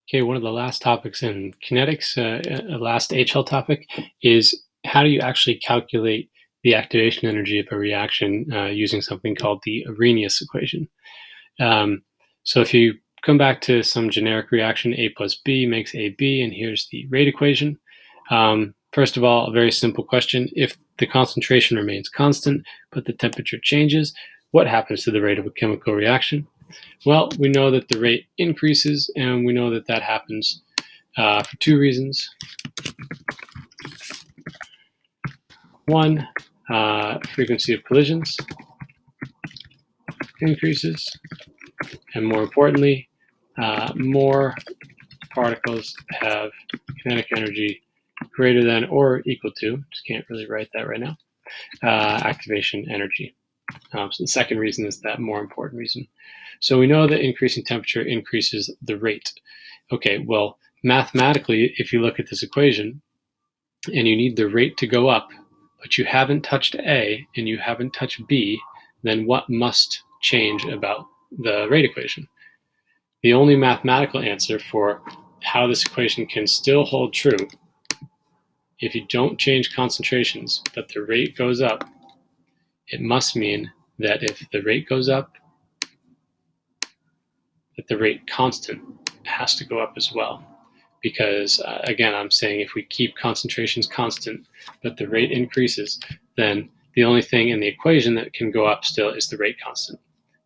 Okay, one of the last topics in kinetics, last HL topic, is how do you actually calculate the activation energy of a reaction using something called the Arrhenius equation. Um, so if you come back to some generic reaction, A plus B makes AB, and here's the rate equation. First of all, a very simple question. If the concentration remains constant, but the temperature changes, what happens to the rate of a chemical reaction? Well, we know that the rate increases, and we know that that happens for two reasons. One, frequency of collisions increases, and more importantly, more particles have kinetic energy greater than or equal to, just can't really write that right now, activation energy. So the second reason is that more important reason. So we know that increasing temperature increases the rate. Okay, well, mathematically, if you look at this equation and you need the rate to go up, but you haven't touched A and you haven't touched B, then what must change about the rate equation? The only mathematical answer for how this equation can still hold true, if you don't change concentrations, but the rate goes up, it must mean that if the rate goes up, that the rate constant has to go up as well. Because again, I'm saying if we keep concentrations constant, but the rate increases, then the only thing in the equation that can go up still is the rate constant.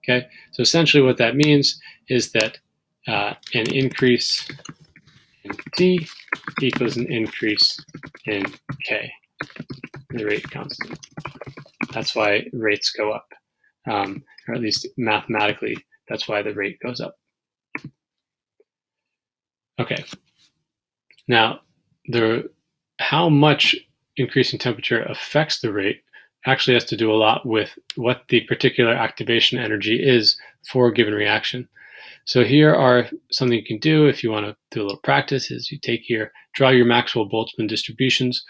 Okay, so essentially what that means is that an increase in T equals an increase in K, the rate constant. That's why rates go up, or at least mathematically, that's why the rate goes up. Okay, now how much increasing temperature affects the rate actually has to do a lot with what the particular activation energy is for a given reaction. So here are something you can do if you want to do a little practice is you take here, draw your Maxwell-Boltzmann distributions,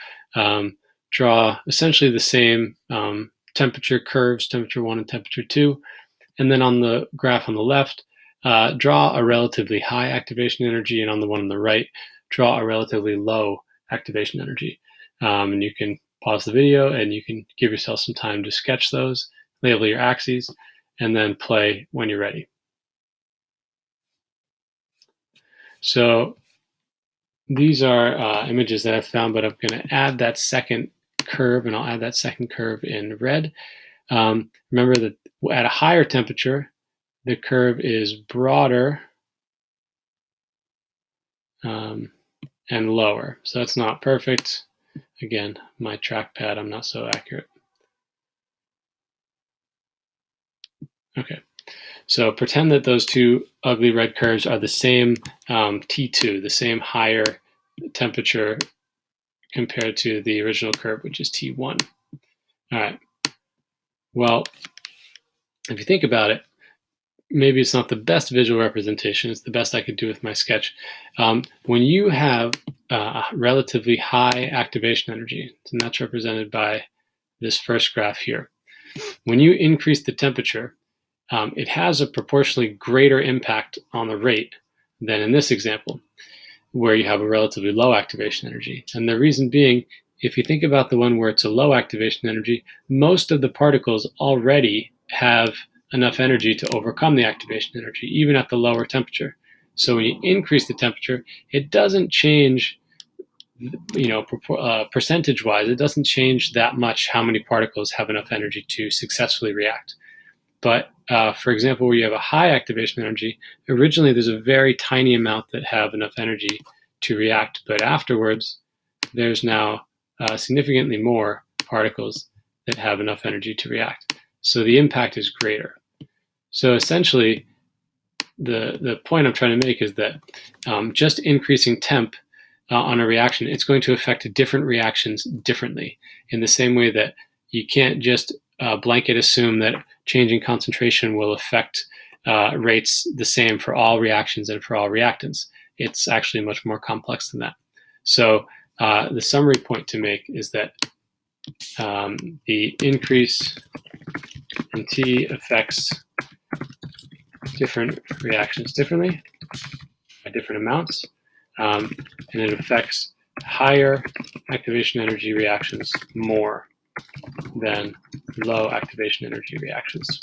draw essentially the same temperature curves, temperature 1 and temperature 2, and then on the graph on the left, draw a relatively high activation energy, and on the one on the right, draw a relatively low activation energy. And you can pause the video and you can give yourself some time to sketch those, label your axes, and then play when you're ready. So these are images that I've found, but I'm going to add that second curve, and I'll add that second curve in red. Remember that at a higher temperature, the curve is broader and lower. So that's not perfect. Again, my trackpad, I'm not so accurate. Okay, so pretend that those two ugly red curves are the same T2, the same higher temperature compared to the original curve, which is T1. All right, well, if you think about it, maybe it's not the best visual representation. It's the best I could do with my sketch. When you have a relatively high activation energy, and that's represented by this first graph here, when you increase the temperature, it has a proportionally greater impact on the rate than in this example, where you have a relatively low activation energy. And the reason being, if you think about the one where it's a low activation energy, most of the particles already have enough energy to overcome the activation energy, even at the lower temperature. So when you increase the temperature, it doesn't change, percentage-wise, it doesn't change that much how many particles have enough energy to successfully react. But for example, where you have a high activation energy, originally there's a very tiny amount that have enough energy to react, but afterwards there's now significantly more particles that have enough energy to react. So the impact is greater. So essentially, the point I'm trying to make is that just increasing temp on a reaction, it's going to affect different reactions differently, in the same way that you can't just blanket assume that changing concentration will affect rates the same for all reactions and for all reactants. It's actually much more complex than that. So the summary point to make is that the increase in T affects different reactions differently. different amounts, and it affects higher activation energy reactions more than low activation energy reactions.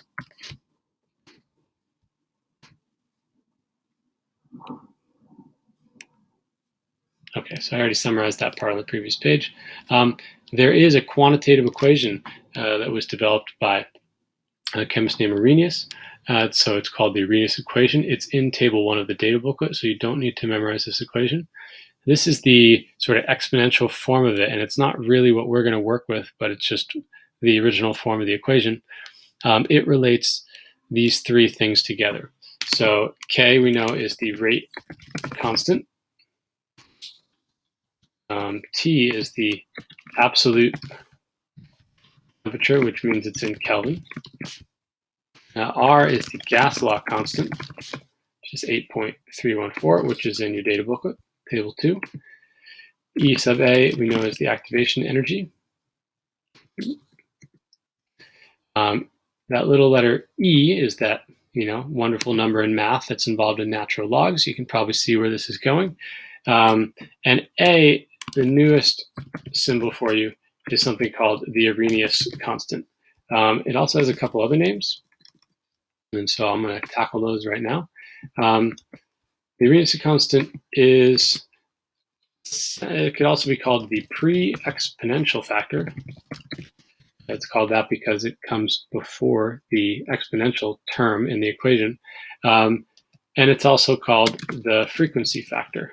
Okay, so I already summarized that part on the previous page. There is a quantitative equation that was developed by a chemist named Arrhenius. So it's called the Arrhenius Equation. It's in table 1 of the data booklet, so you don't need to memorize this equation. This is the sort of exponential form of it, and it's not really what we're going to work with, but it's just the original form of the equation. It relates these three things together. So K, we know, is the rate constant. T is the absolute temperature, which means it's in Kelvin. R is the gas law constant, which is 8.314, which is in your data booklet, table 2. E sub A, we know, is the activation energy. That little letter E is that, wonderful number in math that's involved in natural logs. You can probably see where this is going. And A, the newest symbol for you, is something called the Arrhenius constant. It also has a couple other names, and so I'm going to tackle those right now. The Arrhenius constant it could also be called the pre-exponential factor. It's called that because it comes before the exponential term in the equation. And it's also called the frequency factor.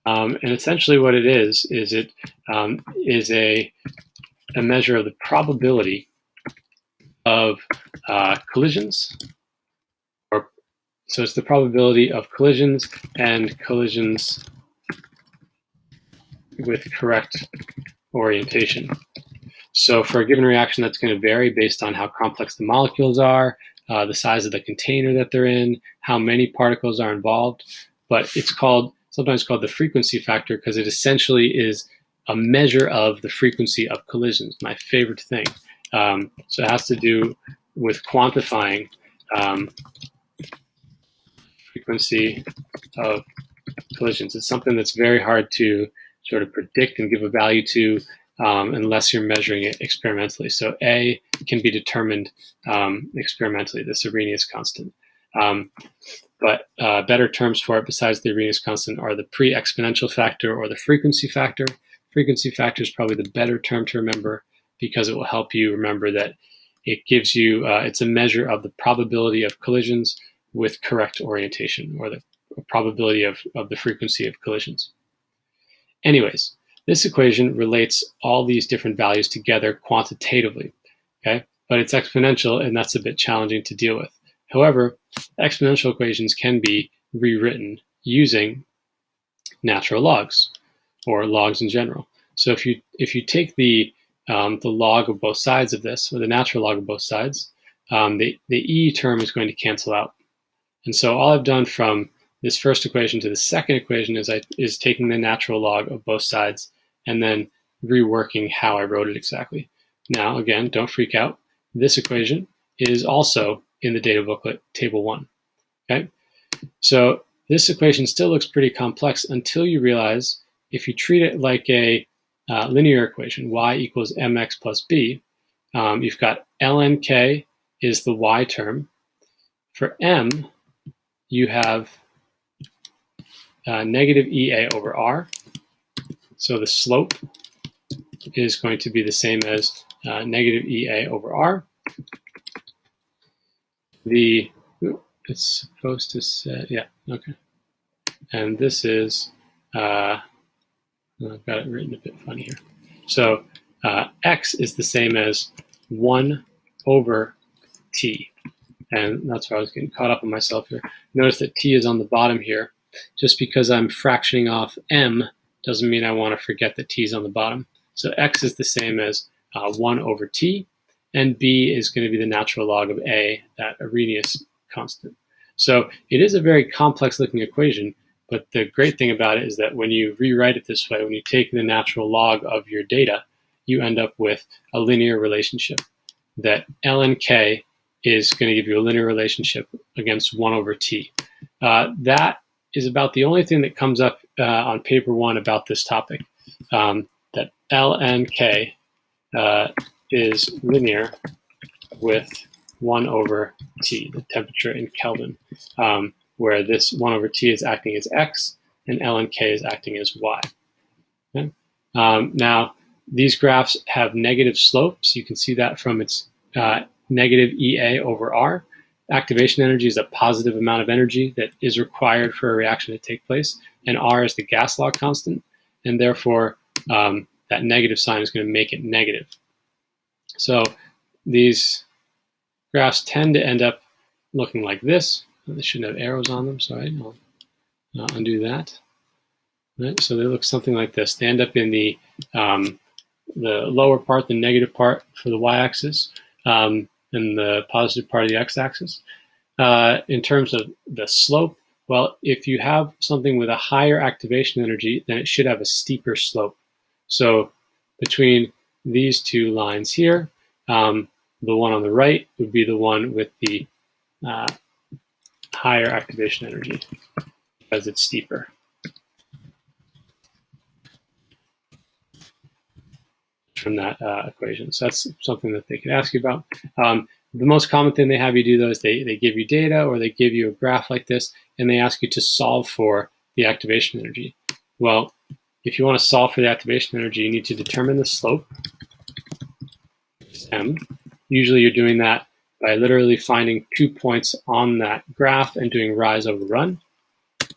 And essentially what it is it is a measure of the probability of collisions. So it's the probability of collisions and collisions with correct orientation. So for a given reaction, that's going to vary based on how complex the molecules are, the size of the container that they're in, how many particles are involved. But it's sometimes called the frequency factor because it essentially is a measure of the frequency of collisions, my favorite thing. So it has to do with quantifying frequency of collisions. It's something that's very hard to sort of predict and give a value to unless you're measuring it experimentally. So A can be determined experimentally, this Arrhenius constant. But better terms for it besides the Arrhenius constant are the pre-exponential factor or the frequency factor. Frequency factor is probably the better term to remember because it will help you remember that it gives you, it's a measure of the probability of collisions with correct orientation, or the probability of the frequency of collisions. Anyways, this equation relates all these different values together quantitatively, okay? But it's exponential, and that's a bit challenging to deal with. However, exponential equations can be rewritten using natural logs, or logs in general. So if you take the log of both sides of this, or the natural log of both sides, the E term is going to cancel out. And so all I've done from this first equation to the second equation is taking the natural log of both sides and then reworking how I wrote it exactly. Now, again, don't freak out. This equation is also in the data booklet, table 1. Okay? So this equation still looks pretty complex until you realize if you treat it like a linear equation, y equals mx plus b, you've got ln k is the y term. For m, you have negative EA over R. So the slope is going to be the same as negative EA over R. It's supposed to say, yeah, okay. And this is, I've got it written a bit funny here. So X is the same as 1 over T. And that's where I was getting caught up on myself here. Notice that T is on the bottom here. Just because I'm fractioning off M doesn't mean I want to forget that T is on the bottom. So X is the same as 1 over T, and B is going to be the natural log of A, that Arrhenius constant. So it is a very complex looking equation, but the great thing about it is that when you rewrite it this way, when you take the natural log of your data, you end up with a linear relationship. That ln k is going to give you a linear relationship against 1 over T. That is about the only thing that comes up on paper 1 about this topic, that ln(k) is linear with 1 over T, the temperature in Kelvin, where this 1 over T is acting as X and ln(k) is acting as Y. Okay? Now, these graphs have negative slopes. You can see that from its negative EA over R. Activation energy is a positive amount of energy that is required for a reaction to take place, and R is the gas law constant, and therefore that negative sign is going to make it negative. So these graphs tend to end up looking like this. They shouldn't have arrows on them, sorry. I'll undo that. Right, so they look something like this. They end up in the lower part, the negative part for the y-axis, and the positive part of the x-axis. In terms of the slope, well, if you have something with a higher activation energy, then it should have a steeper slope. So between these two lines here, the one on the right would be the one with the higher activation energy because it's steeper. From that equation. So that's something that they could ask you about. The most common thing they have you do, though, is they give you data or they give you a graph like this, and they ask you to solve for the activation energy. Well, if you want to solve for the activation energy, you need to determine the slope, m. Usually you're doing that by literally finding 2 points on that graph and doing rise over run.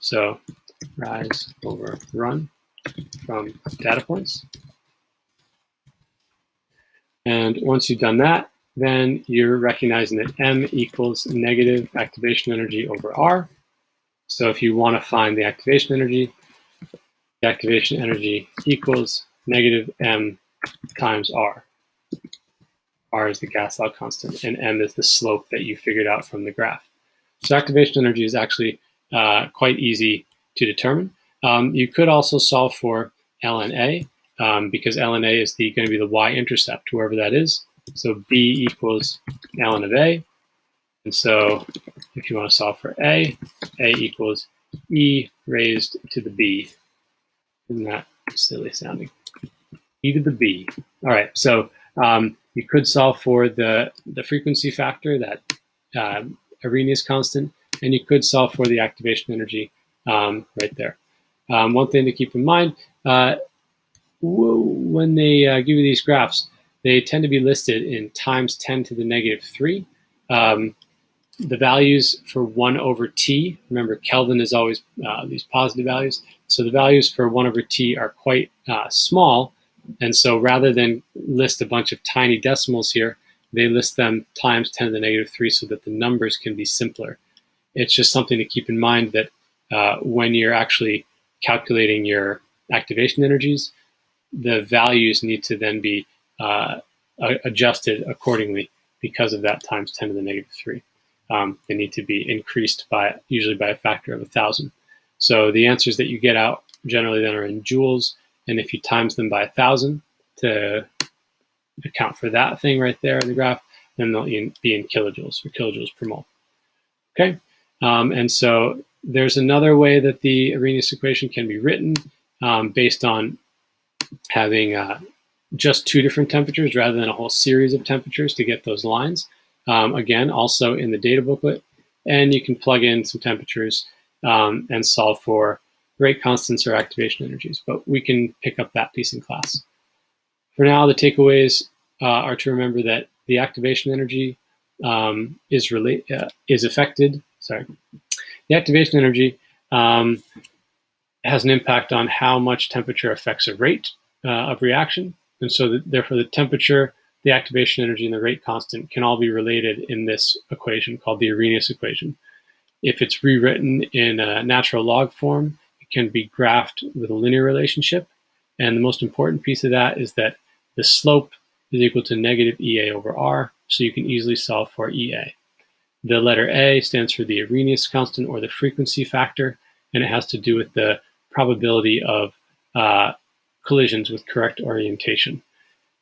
So rise over run from data points. And once you've done that, then you're recognizing that m equals negative activation energy over R. So if you want to find the activation energy equals negative m times R. R is the gas law constant, and m is the slope that you figured out from the graph. So activation energy is actually quite easy to determine. You could also solve for ln A, because ln A is going to be the y-intercept, wherever that is. So B equals ln of A. And so if you want to solve for A equals E raised to the B. Isn't that silly sounding? E to the B. All right, so you could solve for the frequency factor, that Arrhenius constant, and you could solve for the activation energy right there. One thing to keep in mind, when they give you these graphs, they tend to be listed in times 10 to the negative 3. The values for 1 over T, remember Kelvin is always these positive values, so the values for 1 over T are quite small, and so rather than list a bunch of tiny decimals here, they list them times 10 to the negative 3 so that the numbers can be simpler. It's just something to keep in mind that when you're actually calculating your activation energies, the values need to then be adjusted accordingly because of that times 10 to the negative 3. They need to be increased usually by a factor of 1,000. So the answers that you get out generally then are in joules, and if you times them by 1,000 to account for that thing right there in the graph, then they'll be in kilojoules or kilojoules per mole. Okay, and so there's another way that the Arrhenius equation can be written based on having just 2 different temperatures rather than a whole series of temperatures to get those lines. Again, also in the data booklet, and you can plug in some temperatures and solve for rate constants or activation energies, but we can pick up that piece in class. For now, the takeaways are to remember that the activation energy is affected. Sorry, the activation energy has an impact on how much temperature affects a rate of reaction, and so therefore the temperature, the activation energy, and the rate constant can all be related in this equation called the Arrhenius equation. If it's rewritten in a natural log form, it can be graphed with a linear relationship. And the most important piece of that is that the slope is equal to negative EA over R, so you can easily solve for EA. The letter A stands for the Arrhenius constant or the frequency factor, and it has to do with the probability of collisions with correct orientation.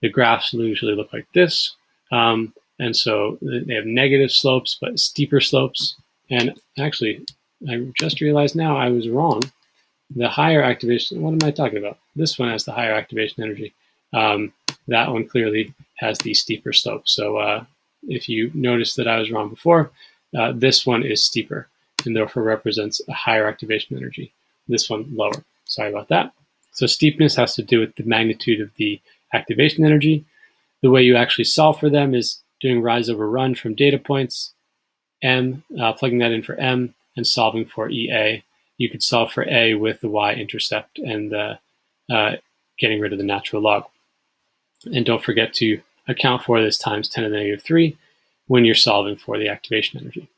The graphs usually look like this, and so they have negative slopes, but steeper slopes. And actually, I just realized now I was wrong. The higher activation, what am I talking about? This one has the higher activation energy. That one clearly has the steeper slope. So if you noticed that I was wrong before, this one is steeper and therefore represents a higher activation energy. This one lower. Sorry about that. So steepness has to do with the magnitude of the activation energy. The way you actually solve for them is doing rise over run from data points, m, plugging that in for m, and solving for EA. You could solve for A with the y-intercept and getting rid of the natural log. And don't forget to account for this times 10 to the negative 3 when you're solving for the activation energy.